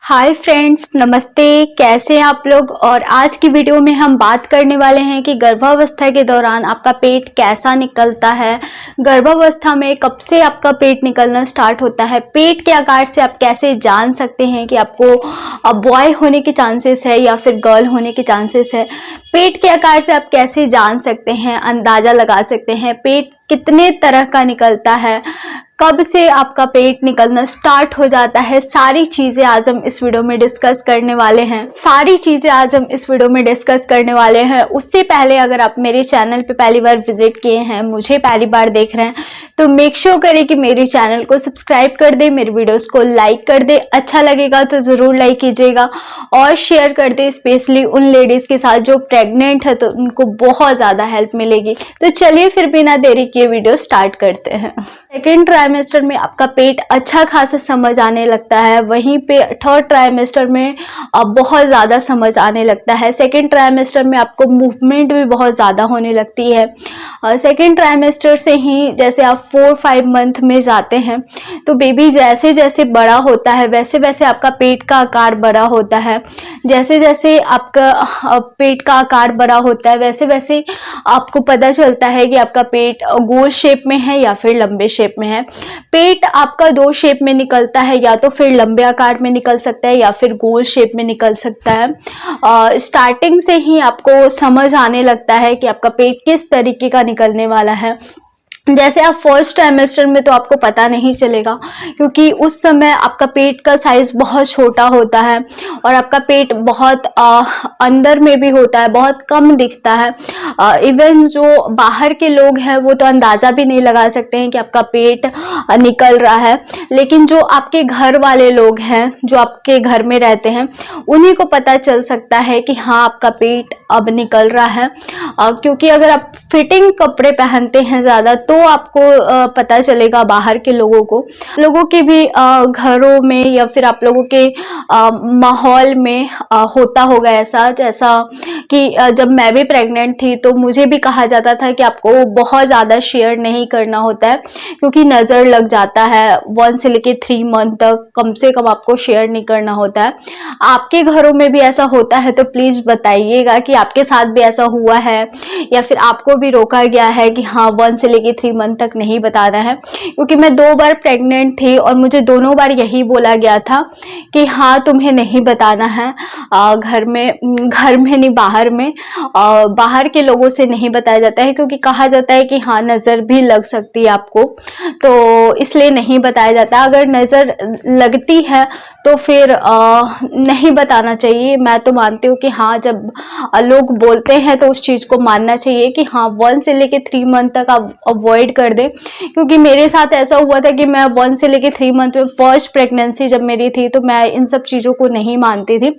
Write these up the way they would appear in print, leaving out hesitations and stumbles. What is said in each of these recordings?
Hi friends, नमस्ते। कैसे हैं आप लोग। और आज की वीडियो में हम बात करने वाले हैं कि गर्भावस्था के दौरान आपका पेट कैसा निकलता है। गर्भावस्था में कब से आपका पेट निकलना स्टार्ट होता है, पेट के आकार से आप कैसे जान सकते हैं कि आपको बॉय होने के चांसेस है या फिर गर्ल होने के चांसेस है। पेट के आकार से आप कैसे जान सकते हैं, अंदाजा लगा सकते हैं पेट कितने तरह का निकलता है, कब से आपका पेट निकलना स्टार्ट हो जाता है। सारी चीजें आज हम इस वीडियो में डिस्कस करने वाले हैं। उससे पहले अगर आप मेरे चैनल पे पहली बार विजिट किए हैं, मुझे पहली बार देख रहे हैं, तो मेक श्योर करें कि मेरे चैनल को सब्सक्राइब कर दे, मेरे वीडियोस को लाइक कर दे। अच्छा लगेगा तो जरूर लाइक कीजिएगा और शेयर कर दे, स्पेशली उन लेडीज के साथ जो प्रेग्नेंट है, तो उनको बहुत ज्यादा हेल्प मिलेगी। तो चलिए फिर बिना देरी किए वीडियो स्टार्ट करते हैं। सेकेंड ट्राइमेस्टर में आपका पेट अच्छा खासा समझ आने लगता है, वहीं पे थर्ड ट्राइमेस्टर में बहुत ज़्यादा समझ आने लगता है। सेकेंड ट्राइमेस्टर में आपको मूवमेंट भी बहुत ज़्यादा होने लगती है। सेकेंड ट्राइमेस्टर से ही जैसे आप 4-5 मंथ में जाते हैं, तो बेबी जैसे जैसे बड़ा होता है वैसे वैसे आपका पेट का आकार बड़ा होता है। जैसे जैसे आपका पेट का आकार बड़ा होता है वैसे वैसे आपको पता चलता है कि आपका पेट गोल शेप में है या फिर लंबे शेप में है। पेट आपका 2 शेप में निकलता है, या तो फिर लंबे आकार में निकल सकता है या फिर गोल शेप में निकल सकता है। स्टार्टिंग से ही आपको समझ आने लगता है कि आपका पेट किस तरीके का निकलने वाला है। जैसे आप फर्स्ट ट्राइमेस्टर में तो आपको पता नहीं चलेगा, क्योंकि उस समय आपका पेट का साइज बहुत छोटा होता है और आपका पेट बहुत अंदर में भी होता है, बहुत कम दिखता है। इवन जो बाहर के लोग हैं वो तो अंदाज़ा भी नहीं लगा सकते हैं कि आपका पेट निकल रहा है, लेकिन जो आपके घर वाले लोग हैं, जो आपके घर में रहते हैं, उन्हीं को पता चल सकता है कि हाँ आपका पेट अब निकल रहा है। क्योंकि अगर आप फिटिंग कपड़े पहनते हैं ज़्यादा तो आपको पता चलेगा। बाहर के लोगों के भी घरों में या फिर आप लोगों के माहौल में होता होगा ऐसा, जैसा कि जब मैं भी प्रेग्नेंट थी तो मुझे भी कहा जाता था कि आपको बहुत ज़्यादा शेयर नहीं करना होता है, क्योंकि नज़र लग जाता है। 1 से लेके 3 मंथ तक कम से कम आपको शेयर नहीं करना होता है। आपके घरों में भी ऐसा होता है तो प्लीज़ बताइएगा कि आपके साथ भी ऐसा हुआ है या फिर आपको भी रोका गया है कि हाँ 1 से लेके 3 मंथ तक नहीं बताना है। क्योंकि मैं 2 बार प्रेग्नेंट थी और मुझे दोनों बार यही बोला गया था कि हाँ तुम्हें नहीं बताना है, घर में नहीं, बाहर में। बाहर के लोगों से नहीं बताया जाता है, क्योंकि कहा जाता है कि हाँ नज़र भी लग सकती है आपको, तो इसलिए नहीं बताया जाता। अगर नज़र लगती है तो फिर नहीं बताना चाहिए। मैं तो मानती हूँ कि हाँ जब लोग बोलते हैं तो उस चीज़ को मानना चाहिए कि हाँ 1 से लेके 3 मंथ तक आप अवॉइड कर दें। क्योंकि मेरे साथ ऐसा हुआ था कि मैं 1 से लेके 3 मंथ में फर्स्ट प्रेगनेंसी जब मेरी थी, तो मैं इन सब चीज़ों को नहीं मानती थी।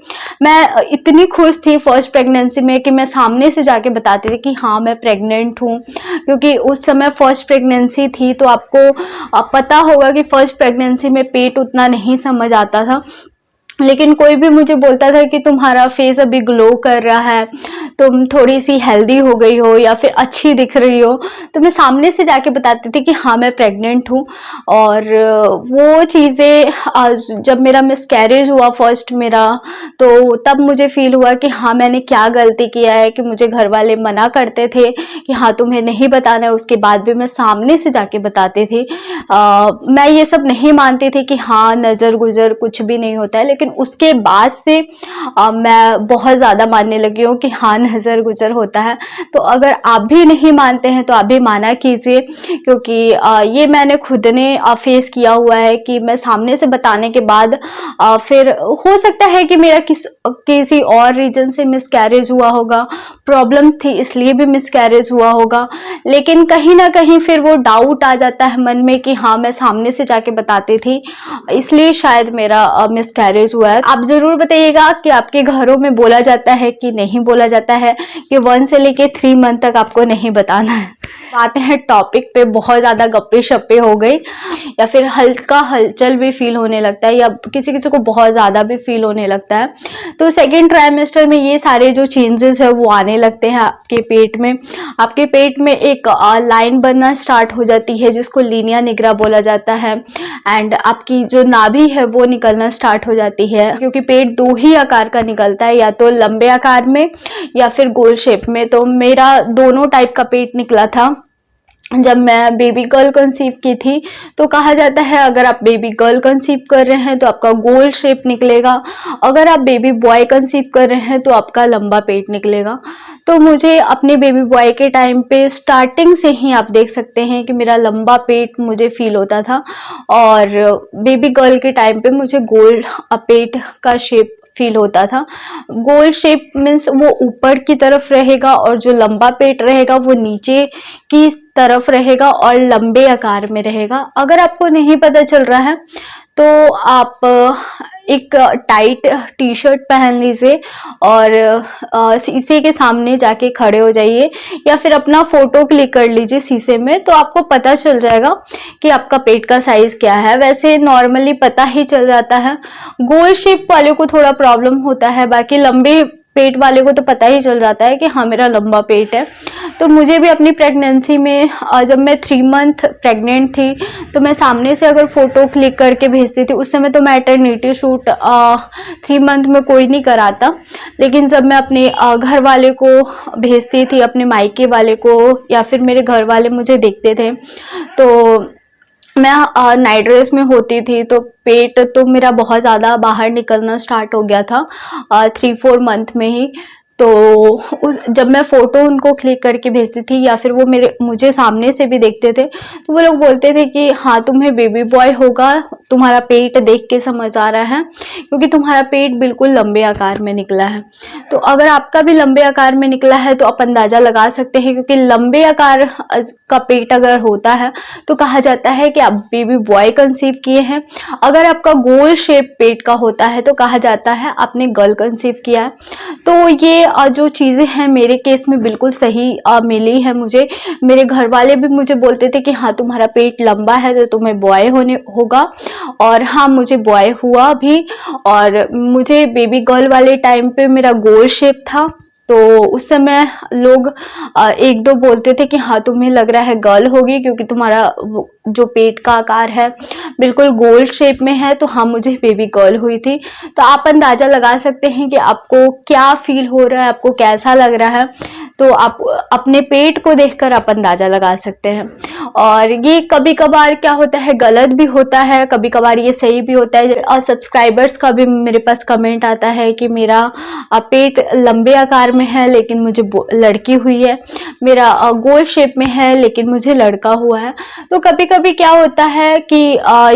मैं इतनी खुश थी फर्स्ट प्रेगनेंसी में कि मैं सामने से जाके बताती थी कि हाँ मैं प्रेग्नेंट हूँ। क्योंकि उस समय फर्स्ट प्रेगनेंसी थी, तो आपको पता होगा कि फर्स्ट प्रेगनेंसी में पेट उतना नहीं समझ आता था, लेकिन कोई भी मुझे बोलता था कि तुम्हारा फेस अभी ग्लो कर रहा है, तुम थोड़ी सी हेल्दी हो गई हो या फिर अच्छी दिख रही हो, तो मैं सामने से जाके बताती थी कि हाँ मैं प्रेग्नेंट हूँ। और वो चीज़ें जब मेरा मिसकैरेज हुआ फर्स्ट मेरा, तो तब मुझे फील हुआ कि हाँ मैंने क्या गलती किया है कि मुझे घर वाले मना करते थे कि हाँ तुम्हें नहीं बताना है, उसके बाद भी मैं सामने से जाके बताती थी। मैं ये सब नहीं मानती थी कि हाँ नज़र गुजर कुछ भी नहीं होता है, लेकिन उसके बाद से मैं बहुत ज़्यादा मानने लगी हूँ कि हाँ नज़र गुजर होता है। तो अगर आप भी नहीं मानते हैं तो आप भी माना कीजिए, क्योंकि ये मैंने खुद ने फेस किया हुआ है कि मैं सामने से बताने के बाद फिर हो सकता है कि मेरा किसी और रीजन से मिसकैरेज हुआ होगा, प्रॉब्लम्स थी इसलिए भी मिसकैरेज हुआ होगा, लेकिन कहीं ना कहीं फिर वो डाउट आ जाता है मन में कि हाँ मैं सामने से जाके बताती थी, इसलिए शायद मेरा मिसकैरेज हुआ है। आप जरूर बताइएगा कि आपके घरों में बोला जाता है कि नहीं बोला जाता है कि 1 से लेके 3 मंथ तक आपको नहीं बताना है। आते हैं टॉपिक पे, बहुत ज़्यादा गप्पे शप्पे हो गई या फिर हल्का हलचल भी फील होने लगता है या किसी किसी को बहुत ज़्यादा भी फील होने लगता है। तो सेकेंड ट्राइमेस्टर में ये सारे जो चेंजेस है वो आने लगते हैं आपके पेट में। आपके पेट में एक लाइन बनना स्टार्ट हो जाती है जिसको लीनिया निग्रा बोला जाता है, एंड आपकी जो नाभि है वो निकलना स्टार्ट हो जाती जाती है, क्योंकि पेट दो ही आकार का निकलता है, या तो लंबे आकार में या फिर गोल शेप में। तो मेरा दोनों टाइप का पेट निकला था जब मैं बेबी गर्ल कंसीव की थी। तो कहा जाता है अगर आप बेबी गर्ल कंसीव कर रहे हैं तो आपका गोल शेप निकलेगा, अगर आप बेबी बॉय कंसीव कर रहे हैं तो आपका लंबा पेट निकलेगा। तो मुझे अपने बेबी बॉय के टाइम पे स्टार्टिंग से ही आप देख सकते हैं कि मेरा लंबा पेट मुझे फील होता था, और बेबी गर्ल के टाइम पे मुझे गोल पेट का शेप फील होता था। गोल शेप मीन्स वो ऊपर की तरफ रहेगा, और जो लंबा पेट रहेगा वो नीचे की तरफ रहेगा और लंबे आकार में रहेगा। अगर आपको नहीं पता चल रहा है तो आप एक टाइट टी शर्ट पहन लीजिए और शीशे के सामने जाके खड़े हो जाइए, या फिर अपना फोटो क्लिक कर लीजिए शीशे में, तो आपको पता चल जाएगा कि आपका पेट का साइज क्या है। वैसे नॉर्मली पता ही चल जाता है। गोल शेप वाले को थोड़ा प्रॉब्लम होता है, बाकी लंबे पेट वाले को तो पता ही चल जाता है कि हाँ मेरा लंबा पेट है। तो मुझे भी अपनी प्रेगनेंसी में जब मैं 3 मंथ प्रेग्नेंट थी तो मैं सामने से अगर फोटो क्लिक करके भेजती थी, उस समय तो मैटरनिटी शूट 3 मंथ में कोई नहीं कराता, लेकिन जब मैं अपने घर वाले को भेजती थी, अपने मायके वाले को, या फिर मेरे घर वाले मुझे देखते थे, तो मैं नाइट ड्रेस में होती थी तो पेट तो मेरा बहुत ज़्यादा बाहर निकलना स्टार्ट हो गया था 3-4 मंथ में ही। तो जब मैं फ़ोटो उनको क्लिक करके भेजती थी, या फिर वो मुझे सामने से भी देखते थे, तो वो लोग बोलते थे कि हाँ तुम्हें बेबी बॉय होगा, तुम्हारा पेट देख के समझ आ रहा है, क्योंकि तुम्हारा पेट बिल्कुल लंबे आकार में निकला है। तो अगर आपका भी लंबे आकार में निकला है तो आप अंदाज़ा लगा सकते हैं, क्योंकि लंबे आकार का पेट अगर होता है तो कहा जाता है कि आप बेबी बॉय कंसीव किए हैं। अगर आपका गोल शेप पेट का होता है तो कहा जाता है आपने गर्ल कंसीव किया है। तो ये जो चीज़ें हैं मेरे केस में बिल्कुल सही मिली है मुझे। मेरे घर वाले भी मुझे बोलते थे कि हाँ तुम्हारा पेट लंबा है तो तुम्हें बॉय होगा, और हाँ मुझे बॉय हुआ भी। और मुझे बेबी गर्ल वाले टाइम पे मेरा गोल शेप था, तो उस समय लोग 1-2 बोलते थे कि हाँ तुम्हें लग रहा है गर्ल होगी, क्योंकि तुम्हारा जो पेट का आकार है बिल्कुल गोल शेप में है। तो हाँ मुझे बेबी गर्ल हुई थी। तो आप अंदाज़ा लगा सकते हैं कि आपको क्या फील हो रहा है, आपको कैसा लग रहा है। तो आप अपने पेट को देखकर आप अंदाज़ा लगा सकते हैं। और ये कभी कभार क्या होता है गलत भी होता है, कभी कभार ये सही भी होता है। और सब्सक्राइबर्स का भी मेरे पास कमेंट आता है कि मेरा पेट लंबे आकार में है लेकिन मुझे लड़की हुई है, मेरा गोल शेप में है लेकिन मुझे लड़का हुआ है। तो कभी कभी क्या होता है कि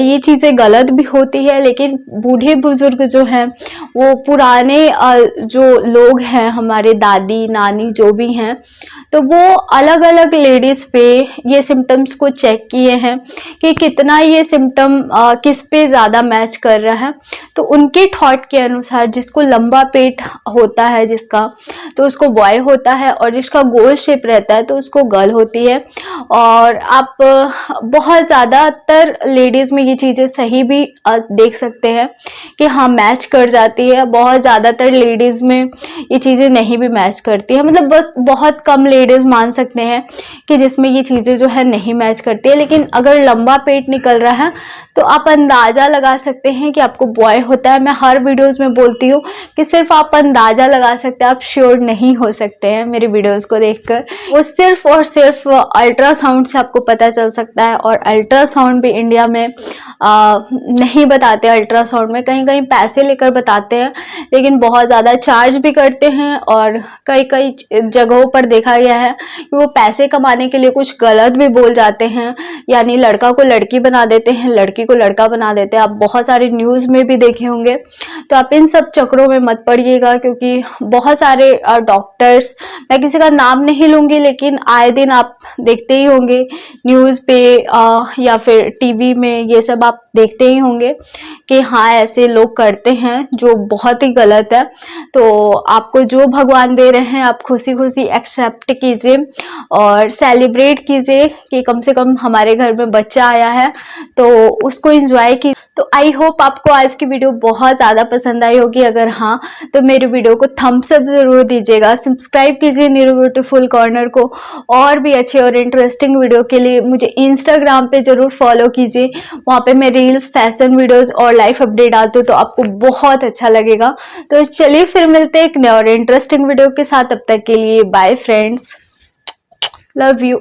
ये चीज़ें गलत भी होती है, लेकिन बूढ़े बुजुर्ग जो हैं वो पुराने जो लोग हैं, हमारे दादी नानी जो भी हैं, तो वो अलग अलग लेडीज़ पे ये सिम्टम्स को चेक किए हैं कि कितना ये सिम्टम किस पे ज़्यादा मैच कर रहा है। तो उनके थॉट के अनुसार जिसको लंबा पेट होता है जिसका, तो उसको बॉय होता है, और जिसका गोल शेप रहता है तो उसको गर्ल होती है। और आप बहुत ज़्यादातर लेडीज़ में ये चीज़ें सही भी देख सकते हैं कि हाँ मैच कर जाती है। बहुत ज़्यादातर लेडीज़ में ये चीज़ें नहीं भी मैच करती है, मतलब बहुत कम लेडीज़ मान सकते हैं कि जिसमें ये चीज़ें जो है नहीं मैच करती है। लेकिन अगर लंबा पेट निकल रहा है तो आप अंदाज़ा लगा सकते हैं कि आपको बॉय होता है। मैं हर वीडियोज़ में बोलती हूँ कि सिर्फ आप अंदाज़ा लगा सकते हैं, आप श्योर नहीं हो सकते हैं मेरे वीडियोज़ को देखकर। वो सिर्फ और सिर्फ अल्ट्रासाउंड से आपको पता चल सकता है, और अल्ट्रासाउंड भी इंडिया में नहीं बताते। अल्ट्रासाउंड में कहीं कहीं पैसे लेकर बताते हैं, लेकिन बहुत ज़्यादा चार्ज भी करते हैं, और कई कई जगहों पर देखा गया है कि वो पैसे कमाने के लिए कुछ गलत भी बोल जाते हैं, यानी लड़का को लड़की बना देते हैं, लड़की को लड़का बना देते हैं। आप बहुत सारे न्यूज़ में भी देखे होंगे। तो आप इन सब चक्रों में मत पड़िएगा, क्योंकि बहुत सारे डॉक्टर्स, मैं किसी का नाम नहीं लूँगी, लेकिन आए दिन आप देखते ही होंगे न्यूज़ पे या फिर टीवी में, ये सब आप देखते ही होंगे कि हाँ ऐसे लोग करते हैं, जो बहुत ही गलत है। तो आपको जो भगवान दे रहे हैं आप खुशी खुशी एक्सेप्ट कीजिए और सेलिब्रेट कीजिए कि कम से कम हमारे घर में बच्चा आया है, तो उसको एंजॉय कीजिए। तो आई होप आपको आज की वीडियो बहुत ज़्यादा पसंद आई होगी। अगर हाँ तो मेरे वीडियो को थम्स अप ज़रूर दीजिएगा, सब्सक्राइब कीजिए नीरू ब्यूटीफुल कॉर्नर को। और भी अच्छे और इंटरेस्टिंग वीडियो के लिए मुझे इंस्टाग्राम पे ज़रूर फॉलो कीजिए, वहाँ पे मैं रील्स, फैशन वीडियोस और लाइफ अपडेट डालती हूँ तो आपको बहुत अच्छा लगेगा। तो चलिए फिर मिलते हैं एक नए और इंटरेस्टिंग वीडियो के साथ। तब तक के लिए बाय फ्रेंड्स, लव यू।